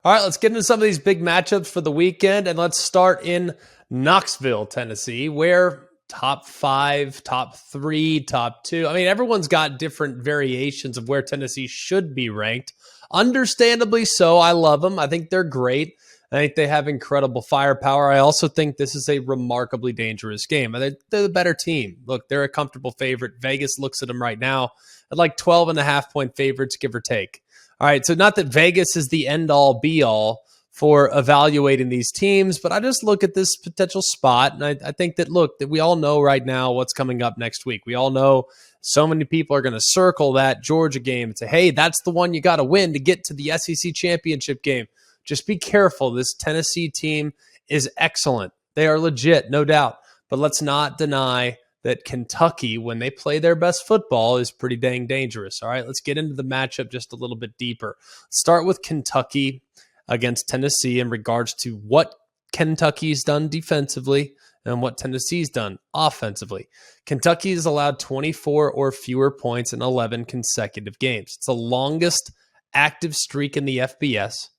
All right, let's get into some of these big matchups for the weekend, and let's start in Knoxville, Tennessee, where top 5, top 3, top 2. I mean, everyone's got different variations of where Tennessee should be ranked. Understandably so. I love them. I think they're great. I think they have incredible firepower. I also think this is a remarkably dangerous game. They're the better team. Look, they're a comfortable favorite. Vegas looks at them right now at like 12.5-point favorites, give or take. All right, so not that Vegas is the end-all, be-all for evaluating these teams, but I just look at this potential spot, and I think that, look, that we all know right now what's coming up next week. We all know so many people are going to circle that Georgia game and say, hey, that's the one you got to win to get to the SEC championship game. Just be careful. This Tennessee team is excellent. They are legit, no doubt. But let's not deny that Kentucky, when they play their best football, is pretty dang dangerous. All right, let's get into the matchup just a little bit deeper. Start with Kentucky against Tennessee in regards to what Kentucky's done defensively and what Tennessee's done offensively. Kentucky has allowed 24 or fewer points in 11 consecutive games. It's the longest active streak in the FBS.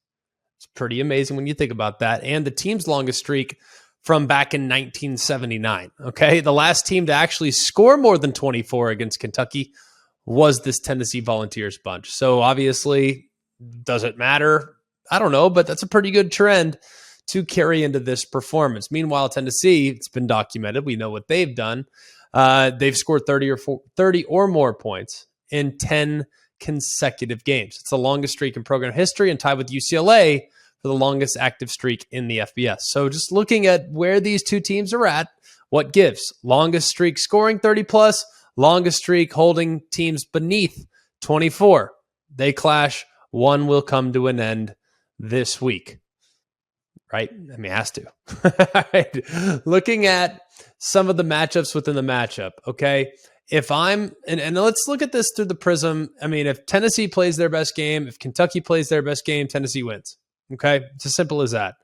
It's pretty amazing when you think about that. And the team's longest streak from back in 1979, okay? The last team to actually score more than 24 against Kentucky was this Tennessee Volunteers bunch. So obviously, does it matter? I don't know, but that's a pretty good trend to carry into this performance. Meanwhile, Tennessee, it's been documented. We know what they've done. They've scored 30 or more points in 10 consecutive games. It's the longest streak in program history and tied with UCLA for the longest active streak in the FBS. So just looking at where these two teams are at, what gives? Longest streak scoring 30 plus, longest streak holding teams beneath 24. They clash. One will come to an end this week. Right? I mean, it has to. Right. Looking at some of the matchups within the matchup, okay? If I'm, and let's look at this through the prism. I mean, if Tennessee plays their best game, if Kentucky plays their best game, Tennessee wins. Okay? It's as simple as that.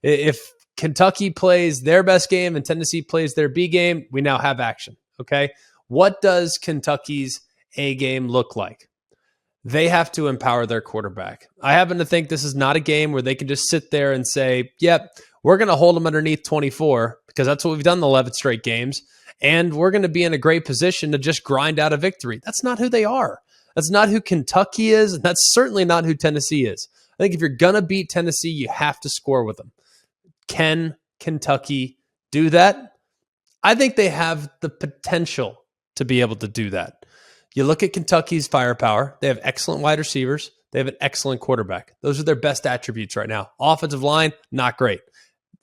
If Kentucky plays their best game and Tennessee plays their B game, we now have action. Okay? What does Kentucky's A game look like? They have to empower their quarterback. I happen to think this is not a game where they can just sit there and say, yep, we're going to hold them underneath 24 because that's what we've done in the 11 straight games. And we're going to be in a great position to just grind out a victory. That's not who they are. That's not who Kentucky is. And that's certainly not who Tennessee is. I think if you're going to beat Tennessee, you have to score with them. Can Kentucky do that? I think they have the potential to be able to do that. You look at Kentucky's firepower. They have excellent wide receivers. They have an excellent quarterback. Those are their best attributes right now. Offensive line, not great.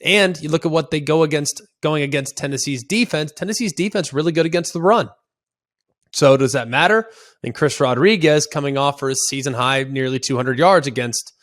And you look at what they going against Tennessee's defense. Tennessee's defense really good against the run. So does that matter? And Chris Rodriguez coming off for his season high, nearly 200 yards against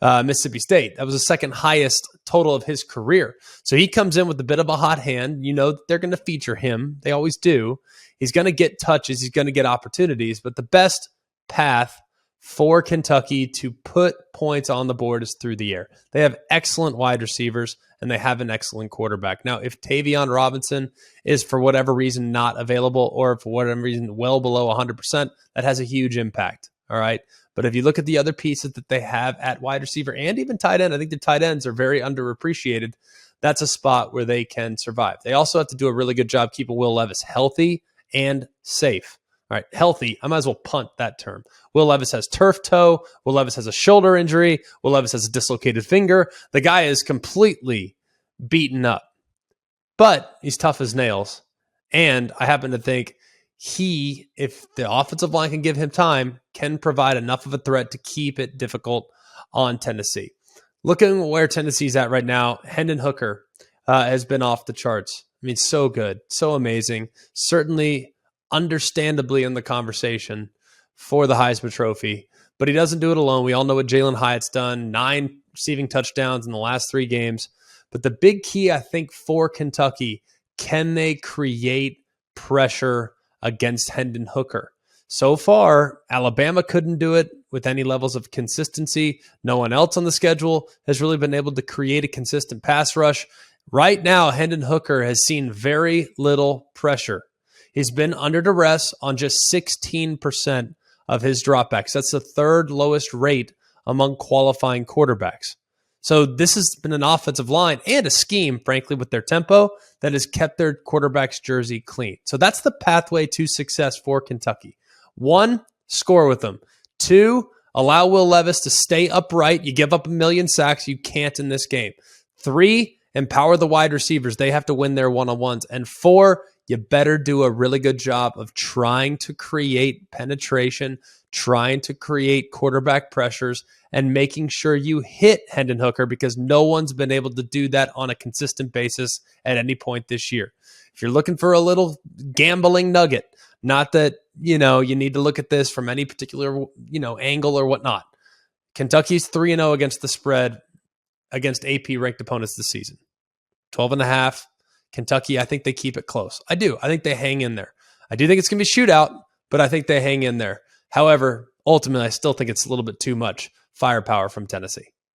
Mississippi State. That was the second highest total of his career. So he comes in with a bit of a hot hand. You know they're going to feature him. They always do. He's going to get touches. He's going to get opportunities. But the best path for Kentucky to put points on the board is through the air. They have excellent wide receivers, and they have an excellent quarterback. Now, if Tavion Robinson is for whatever reason not available or for whatever reason well below 100%, that has a huge impact. All right. But if you look at the other pieces that they have at wide receiver and even tight end, I think the tight ends are very underappreciated. That's a spot where they can survive. They also have to do a really good job keeping Will Levis healthy and safe. All right, healthy. I might as well punt that term. Will Levis has turf toe. Will Levis has a shoulder injury. Will Levis has a dislocated finger. The guy is completely beaten up, but he's tough as nails. And I happen to think if the offensive line can give him time, can provide enough of a threat to keep it difficult on Tennessee. Looking where Tennessee's at right now, Hendon Hooker has been off the charts. I mean, so good, so amazing. Certainly, understandably in the conversation for the Heisman Trophy, but he doesn't do it alone. We all know what Jalen Hyatt's done, 9 receiving touchdowns in the last 3 games. But the big key, I think, for Kentucky, can they create pressure against Hendon Hooker? So far, Alabama couldn't do it with any levels of consistency. No one else on the schedule has really been able to create a consistent pass rush. Right now, Hendon Hooker has seen very little pressure. He's been under duress on just 16% of his dropbacks. That's the third lowest rate among qualifying quarterbacks. So this has been an offensive line and a scheme, frankly, with their tempo that has kept their quarterback's jersey clean. So that's the pathway to success for Kentucky. 1, score with them. 2, allow Will Levis to stay upright. You give up a million sacks. You can't in this game. 3, empower the wide receivers. They have to win their one-on-ones. And 4, you better do a really good job of trying to create penetration, trying to create quarterback pressures, and making sure you hit Hendon Hooker, because no one's been able to do that on a consistent basis at any point this year. If you're looking for a little gambling nugget, not that, you need to look at this from any particular, angle or whatnot. Kentucky's 3-0 against the spread against AP-ranked opponents this season. 12.5. Kentucky, I think they keep it close. I do. I think they hang in there. I do think it's going to be a shootout, but I think they hang in there. However, ultimately, I still think it's a little bit too much firepower from Tennessee.